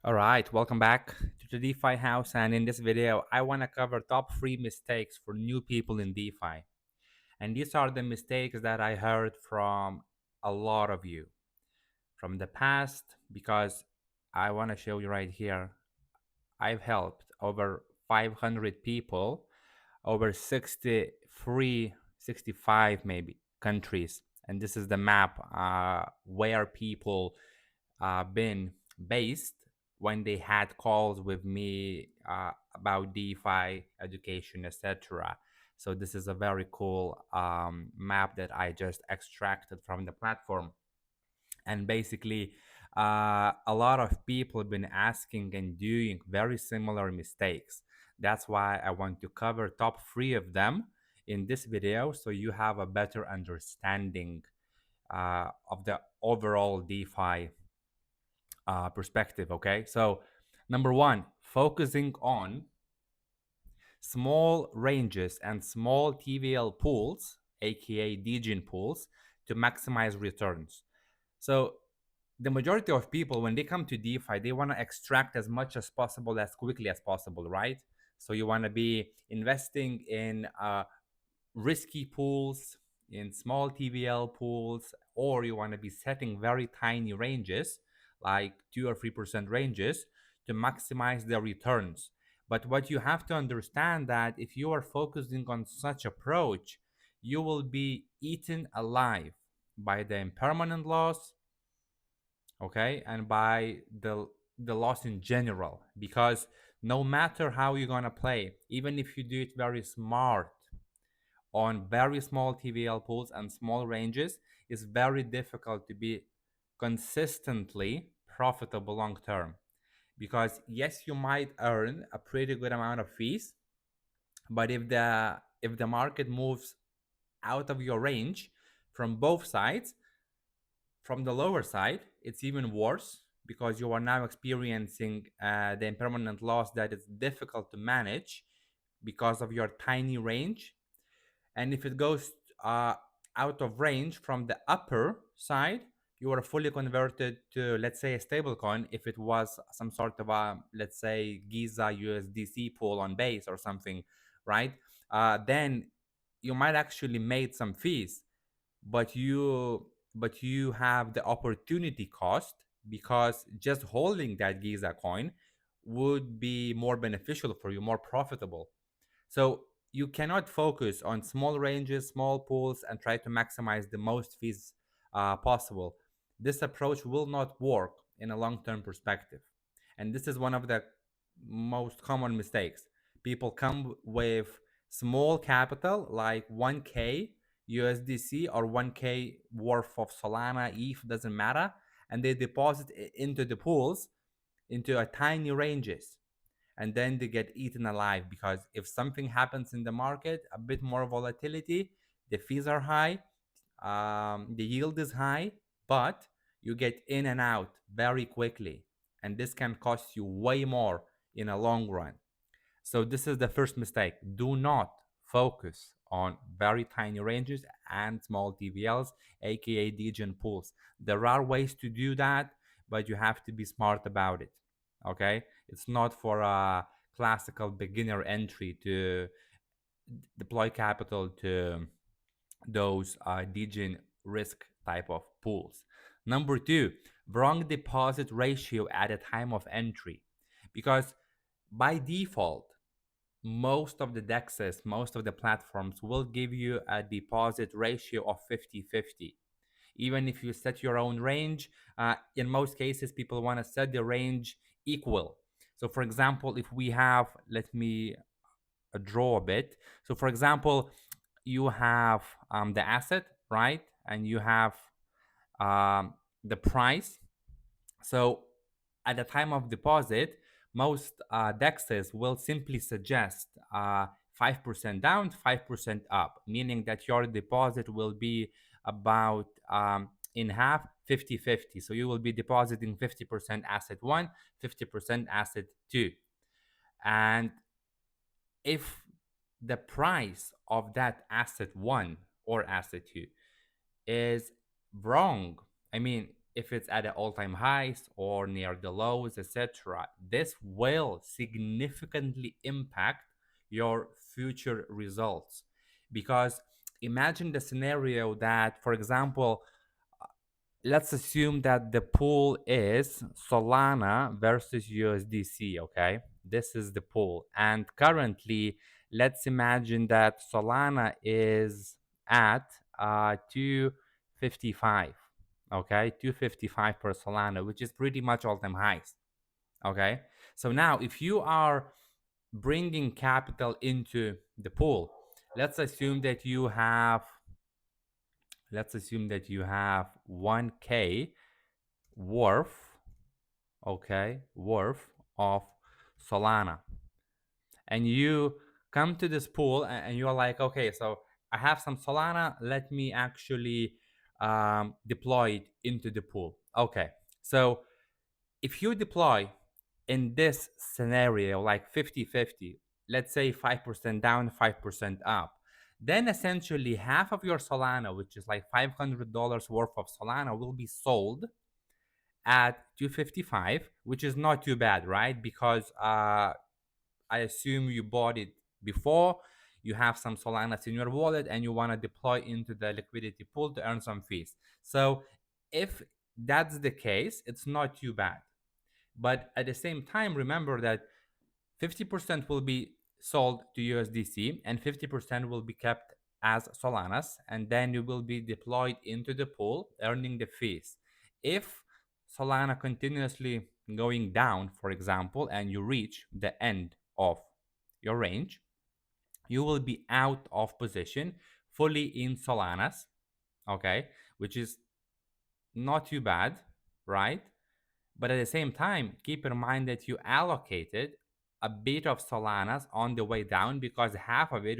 All right, welcome back to the DeFi House. And in this video, I want to cover top 3 mistakes for new people in DeFi. And these are the mistakes that I heard from a lot of you from the past, because I want to show you right here. I've helped over 500 people, over 63, 65 maybe countries. And this is the map where people been based when they had calls with me about DeFi education, etc. So this is a very cool map that I just extracted from the platform. And basically, a lot of people have been asking and doing very similar mistakes. That's why I want to cover top 3 of them in this video, so you have a better understanding of the overall DeFi perspective. Okay, so number one, focusing on small ranges and small TVL pools, aka DGen pools, to maximize returns. So the majority of people, when they come to DeFi, they want to extract as much as possible as quickly as possible, right? So you want to be investing in risky pools, in small TVL pools, or you want to be setting very tiny ranges, like 2 or 3% ranges, to maximize the returns. But what you have to understand that if you are focusing on such approach, you will be eaten alive by the impermanent loss, okay, and by the loss in general. Because no matter how you're gonna play, even if you do it very smart on very small TVL pools and small ranges, it's very difficult to be consistently profitable long term. Because yes, you might earn a pretty good amount of fees, but if the market moves out of your range from both sides, from the lower side, it's even worse, because you are now experiencing the impermanent loss that is difficult to manage because of your tiny range. And if it goes uh, out of range from the upper side, you are fully converted to, let's say, a stable coin. If it was some sort of a, let's say, Giza USDC pool on base or something, right? Then you might actually made some fees, but you have the opportunity cost, because just holding that Giza coin would be more beneficial for you, more profitable. So you cannot focus on small ranges, small pools, and try to maximize the most fees possible. This approach will not work in a long-term perspective. And this is one of the most common mistakes. People come with small capital, like 1K USDC or 1K worth of Solana, ETH, doesn't matter, and they deposit into the pools, into a tiny ranges, and then they get eaten alive. Because if something happens in the market, a bit more volatility, the fees are high, the yield is high, but you get in and out very quickly, and this can cost you way more in a long run. So this is the first mistake. Do not focus on very tiny ranges and small TVLs, aka DGen pools. There are ways to do that, but you have to be smart about it. Okay, it's not for a classical beginner entry to deploy capital to those DGen risk type of pools. Number two, wrong deposit ratio at a time of entry. Because by default, most of the dexes, most of the platforms will give you a deposit ratio of 50-50. Even if you set your own range, in most cases, people want to set the range equal. So, for example, if we have, let me draw a bit. So, for example, you have the asset, right? And you have the price. So at the time of deposit, most dexes will simply suggest 5% down, 5% up, meaning that your deposit will be about in half, 50-50. So you will be depositing 50% asset one, 50% asset two. And if the price of that asset one or asset two is wrong, I mean, if it's at an all-time highs or near the lows, etc. This will significantly impact your future results, because imagine the scenario that, for example, let's assume that the pool is Solana versus USDC, okay? This is the pool. And currently, let's imagine that Solana is at 255, okay? 255 per Solana, which is pretty much all-time highs, okay? So now, if you are bringing capital into the pool, let's assume that you have 1K worth, okay, worth of Solana, and you come to this pool and you're like, okay, so I have some Solana, let me actually deploy it into the pool. Okay, so if you deploy in this scenario like 50-50, let's say 5% down, 5% up, then essentially half of your Solana, which is like $500 worth of Solana, will be sold at 255, which is not too bad, right? Because I assume you bought it before, you have some Solanas in your wallet, and you want to deploy into the liquidity pool to earn some fees. So if that's the case, it's not too bad. But at the same time, remember that 50% will be sold to USDC and 50% will be kept as Solanas, and then you will be deployed into the pool, earning the fees. If Solana continuously going down, for example, and you reach the end of your range, you will be out of position fully in Solanas, okay, which is not too bad, right? But at the same time, keep in mind that you allocated a bit of Solanas on the way down, because half of it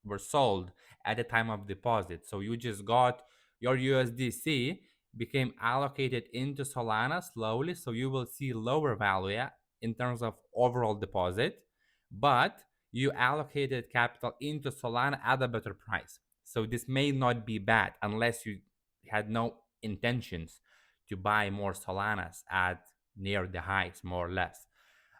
were sold at the time of deposit. So you just got your USDC became allocated into Solana slowly. So you will see lower value in terms of overall deposit, but you allocated capital into Solana at a better price. So this may not be bad unless you had no intentions to buy more Solanas at near the highs, more or less.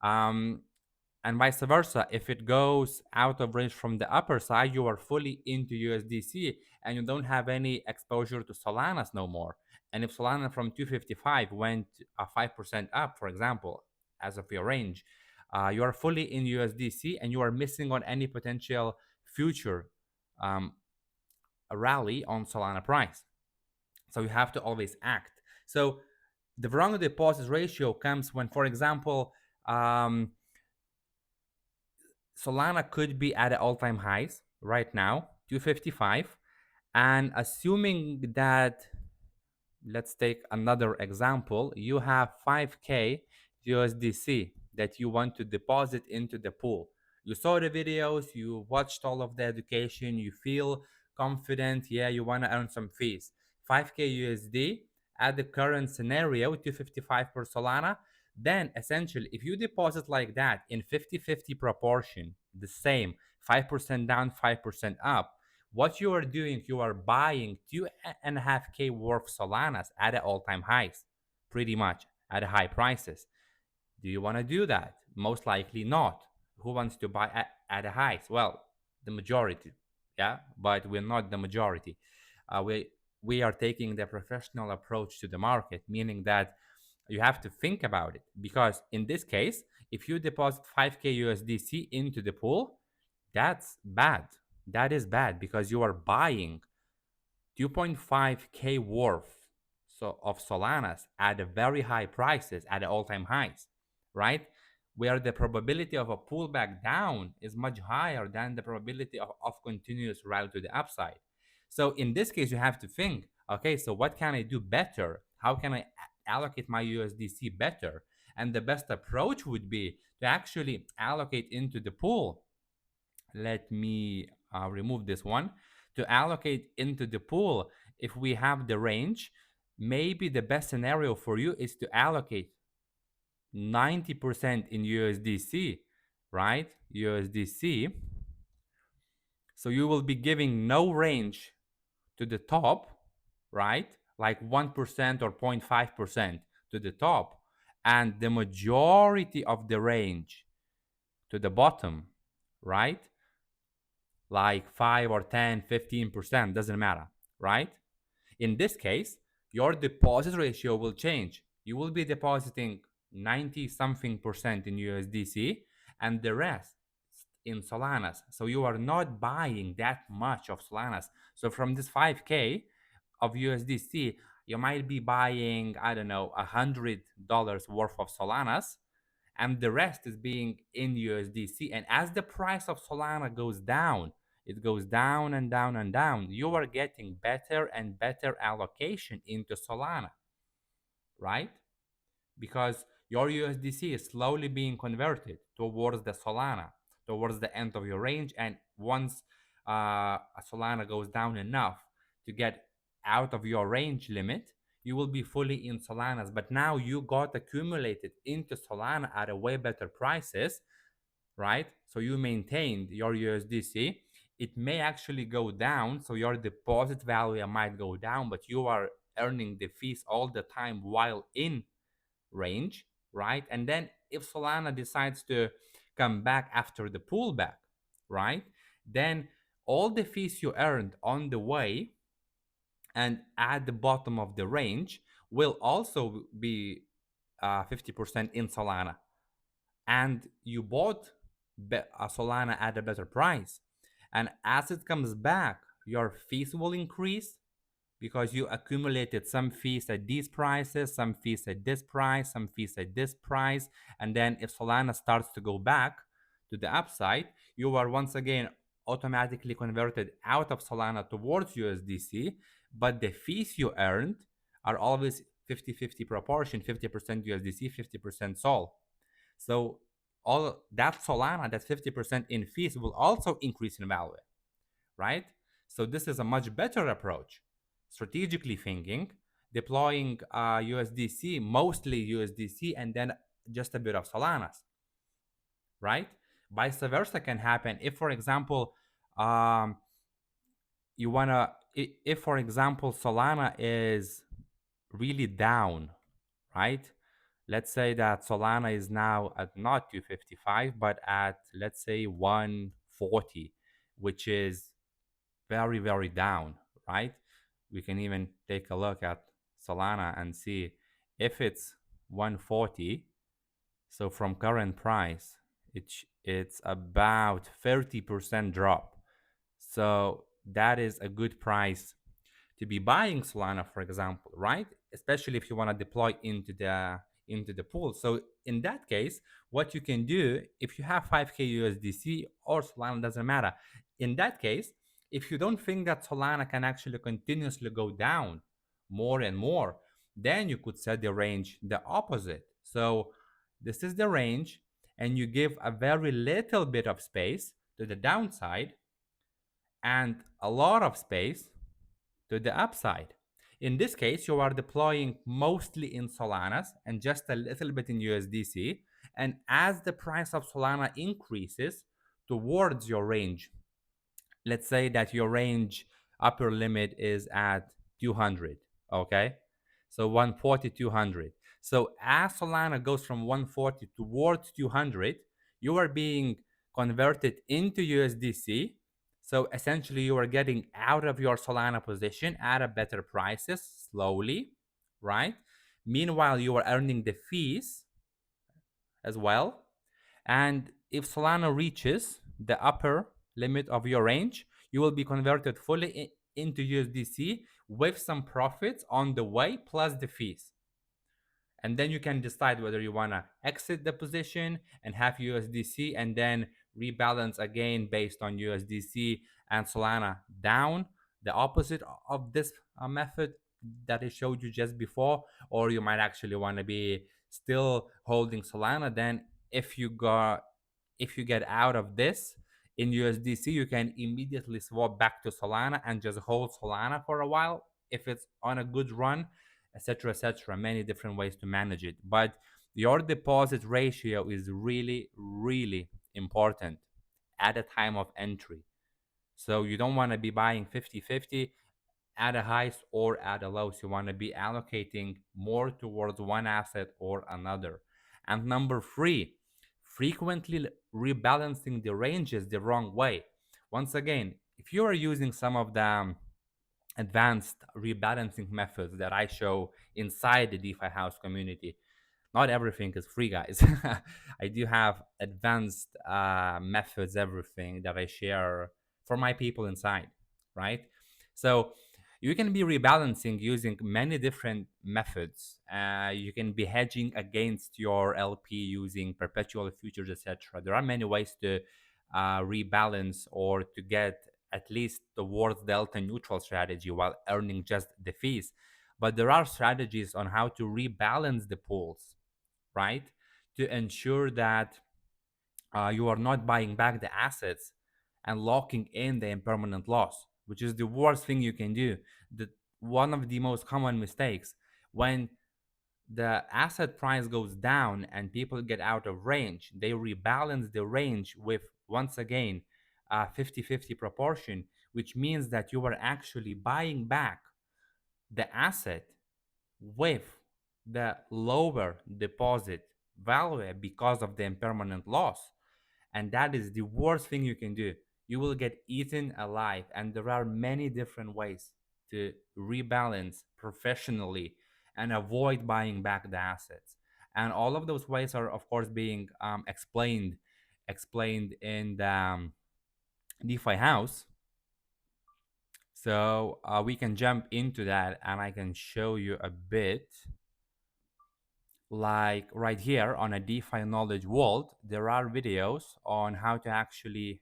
Um, and vice versa, if it goes out of range from the upper side, you are fully into USDC and you don't have any exposure to Solanas no more. And if Solana from 255 went 5% up, for example, as of your range, you are fully in USDC and you are missing on any potential future um, rally on Solana price. So you have to always act. So the wrong deposit ratio comes when, for example, Solana could be at all-time highs right now, 255, and assuming that, let's take another example, you have 5K USDC that you want to deposit into the pool. You saw the videos, you watched all of the education, you feel confident, yeah, you want to earn some fees. 5K USD at the current scenario, 255 per Solana. Then essentially, if you deposit like that in 50-50 proportion, the same, 5% down, 5% up, what you are doing, you are buying 2.5K worth Solanas at all-time highs, pretty much at high prices. Do you want to do that? Most likely not. Who wants to buy at a highs? Well, the majority, yeah, but we're not the majority. We are taking the professional approach to the market, meaning that you have to think about it, because in this case, if you deposit 5K USDC into the pool, that's bad. That is bad because you are buying 2.5K worth of Solanas at very high prices at all-time highs, right? Where the probability of a pullback down is much higher than the probability of continuous rally to the upside. So in this case, you have to think, okay, so what can I do better? How can I allocate my USDC better? And the best approach would be to actually allocate into the pool. Let me remove this one. To allocate into the pool, if we have the range, maybe the best scenario for you is to allocate 90% in USDC, right? USDC. So you will be giving no range to the top, right? like 1% or 0.5% to the top, and the majority of the range to the bottom, right? Like 5 or 10, 15%, doesn't matter, right? In this case, your deposit ratio will change. You will be depositing 90 something percent in USDC and the rest in Solanas. So you are not buying that much of Solanas. So from this 5K of USDC, you might be buying, I don't know, $100 worth of Solanas, and the rest is being in USDC. And as the price of Solana goes down, it goes down and down and down, you are getting better and better allocation into Solana, right? Because your USDC is slowly being converted towards the Solana, towards the end of your range. And once a Solana goes down enough to get out of your range limit, you will be fully in Solanas. But now you got accumulated into Solana at a way better prices, right? So you maintained your USDC. It may actually go down, so your deposit value might go down, but you are earning the fees all the time while in range, right? And then if Solana decides to come back after the pullback, right, then all the fees you earned on the way and at the bottom of the range will also be 50% in Solana. And you bought a Solana at a better price. And as it comes back, your fees will increase because you accumulated some fees at these prices, some fees at this price, some fees at this price. And then if Solana starts to go back to the upside, you are once again automatically converted out of Solana towards USDC, but the fees you earned are always 50-50 proportion, 50% USDC, 50% Sol. So all that Solana, that 50% in fees will also increase in value, right? So this is a much better approach, strategically thinking, deploying USDC, mostly USDC, and then just a bit of Solanas, right? Vice versa can happen if, for example, um, you wanna, if for example Solana is really down, right? Let's say that Solana is now at not 255, but at, let's say, 140, which is very, very down, right? We can even take a look at Solana and see if it's 140. So from current price, it's about 30% drop. So that is a good price to be buying Solana, for example, right? Especially if you want to deploy into the pool. So in that case, what you can do, if you have 5K USDC or Solana, doesn't matter. In that case, if you don't think that Solana can actually continuously go down more and more, then you could set the range the opposite. So this is the range, and you give a very little bit of space to the downside and a lot of space to the upside. In this case, you are deploying mostly in Solanas and just a little bit in USDC. And as the price of Solana increases towards your range, let's say that your range upper limit is at 200, okay? So 140, 200. So as Solana goes from 140 towards 200, you are being converted into USDC. So essentially, you are getting out of your Solana position at a better prices slowly, right? Meanwhile, you are earning the fees as well. And if Solana reaches the upper limit of your range, you will be converted fully into USDC with some profits on the way plus the fees. And then you can decide whether you want to exit the position and have USDC and then rebalance again based on USDC and Solana down, the opposite of this method that I showed you just before, or you might actually want to be still holding Solana. Then if you get out of this in USDC, you can immediately swap back to Solana and just hold Solana for a while if it's on a good run, etc., etc. Many different ways to manage it, but your deposit ratio is really, really important at the time of entry. So you don't want to be buying 50-50 at a highs or at a lows. You want to be allocating more towards one asset or another. And number three, frequently rebalancing the ranges the wrong way. Once again, if you are using some of the advanced rebalancing methods that I show inside the DeFi House community, not everything is free, guys. I do have advanced methods, everything that I share for my people inside, right? So you can be rebalancing using many different methods. You can be hedging against your LP using perpetual futures, etc. There are many ways to rebalance or to get at least towards delta neutral strategy while earning just the fees. But there are strategies on how to rebalance the pools, right? To ensure that you are not buying back the assets and locking in the impermanent loss, which is the worst thing you can do. The one of the most common mistakes when the asset price goes down and people get out of range, they rebalance the range with once again a 50-50 proportion, which means that you are actually buying back the asset with the lower deposit value because of the impermanent loss. And that is the worst thing you can do. You will get eaten alive. And there are many different ways to rebalance professionally and avoid buying back the assets. And all of those ways are, of course, being explained in the DeFi House. So we can jump into that, and I can show you a bit. Like right here on a DeFi knowledge world, there are videos on how to actually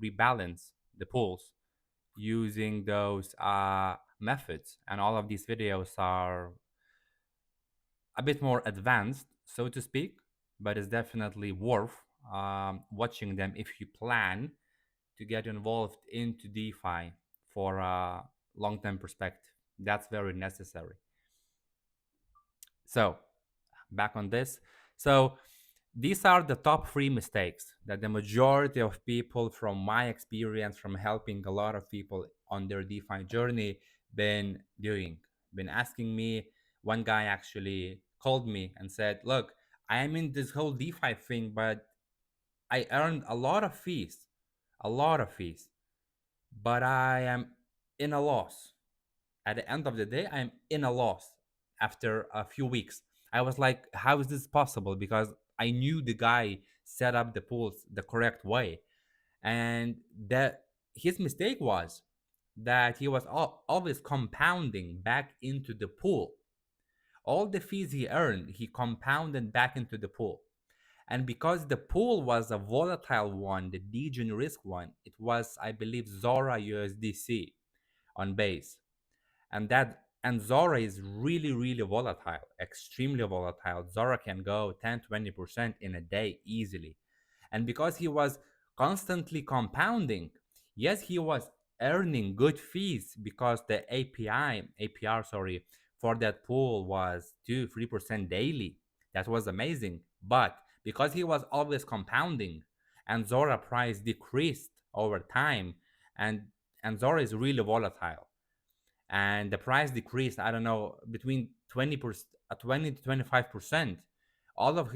rebalance the pools using those methods. And all of these videos are a bit more advanced, so to speak, but it's definitely worth watching them if you plan to get involved into DeFi for a long term perspective. That's very necessary. So, back on this. So, these are the top three mistakes that the majority of people, from my experience, from helping a lot of people on their DeFi journey, been doing. Been asking me. One guy actually called me and said, "Look, I am in this whole DeFi thing, but I earned a lot of fees, but I am in a loss. At the end of the day, I'm in a loss after a few weeks." I was like, how is this possible? Because I knew the guy set up the pools the correct way. And that his mistake was that he was always compounding back into the pool. All the fees he earned, he compounded back into the pool. And because the pool was a volatile one, the degen risk one, it was, I believe, Zora USDC on base. And Zora is really, really volatile, extremely volatile. Zora can go 10-20% in a day easily. And because he was constantly compounding, yes, he was earning good fees because the APR, sorry, for that pool was 2-3% daily. That was amazing. But because he was always compounding and Zora price decreased over time, and Zora is really volatile, and the price decreased, I don't know, between 20 to 25%. All of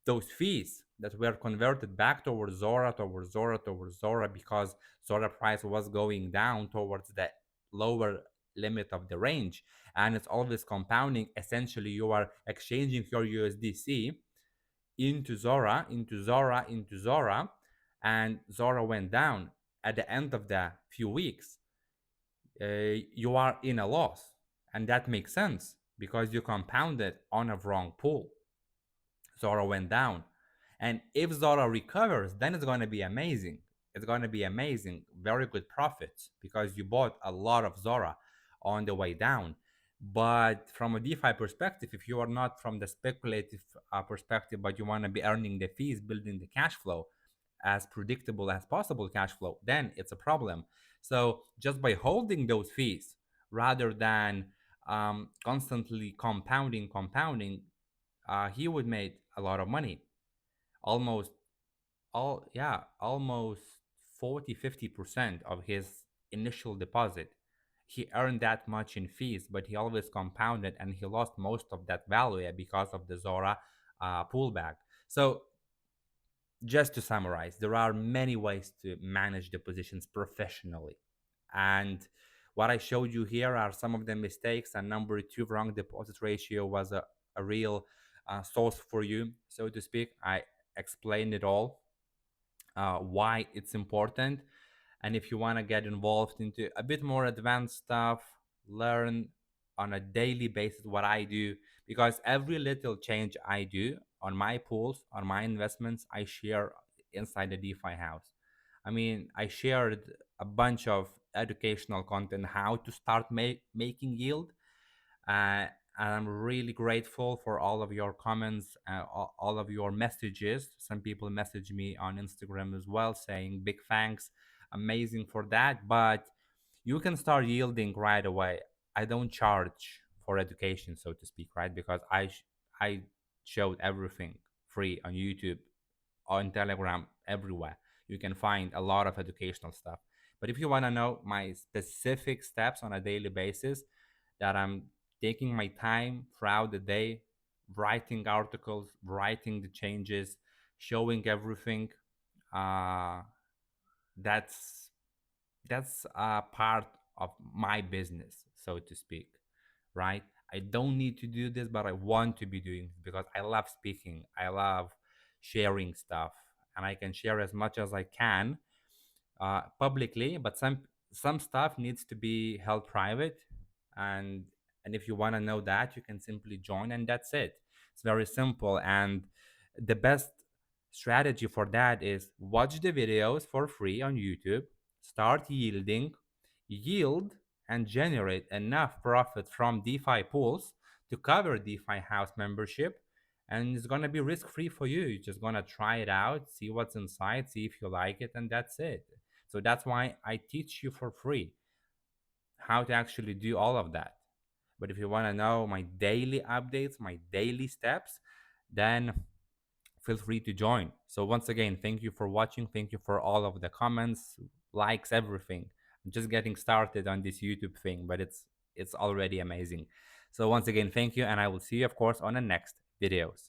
those fees that were converted back towards Zora, because Zora price was going down towards the lower limit of the range, and it's always compounding. Essentially, you are exchanging your USDC into Zora, and Zora went down at the end of the few weeks. You are in a loss. And that makes sense because you compounded on a wrong pool. Zora went down. And if Zora recovers, then it's going to be amazing. It's going to be amazing. Very good profits because you bought a lot of Zora on the way down. But from a DeFi perspective, if you are not from the speculative perspective, but you want to be earning the fees, building the cash flow, as predictable as possible cash flow, then it's a problem. So just by holding those fees rather than constantly compounding, he would make a lot of money. Almost almost 40-50% of his initial deposit he earned that much in fees, but he always compounded and he lost most of that value because of the Zora pullback. So just to summarize, there are many ways to manage the positions professionally. And what I showed you here are some of the mistakes. And number two, wrong deposit ratio was a real source for you, so to speak. I explained it all, why it's important. And if you want to get involved into a bit more advanced stuff, learn on a daily basis what I do, because every little change I do on my pools, on my investments, I share inside the DeFi house. I mean, I shared a bunch of educational content, how to start making yield. uh, and I'm really grateful for all of your comments, all of your messages. Some people message me on Instagram as well saying big thanks, amazing for that. But you can start yielding right away. I don't charge for education, so to speak, right? Because I showed everything free on YouTube, on Telegram, everywhere. You can find a lot of educational stuff. But if you want to know my specific steps on a daily basis, that I'm taking my time throughout the day, writing articles, writing the changes, showing everything, uh, that's that's a part of my business, so to speak, right? I don't need to do this, but I want to be doing it because I love speaking. I love sharing stuff, and I can share as much as I can publicly. But some stuff needs to be held private, and if you want to know that, you can simply join, and that's it. It's very simple, and the best strategy for that is watch the videos for free on YouTube, start yielding, yield and generate enough profit from DeFi pools to cover DeFi house membership. And it's gonna be risk free for you. You're just gonna try it out, see what's inside, see if you like it, and that's it. So that's why I teach you for free how to actually do all of that. But if you want to know my daily updates, my daily steps, then feel free to join. So once again, thank you for watching. Thank you for all of the comments, likes, everything. I'm just getting started on this YouTube thing, but it's already amazing. So once again, thank you, and I will see you, of course, on the next videos.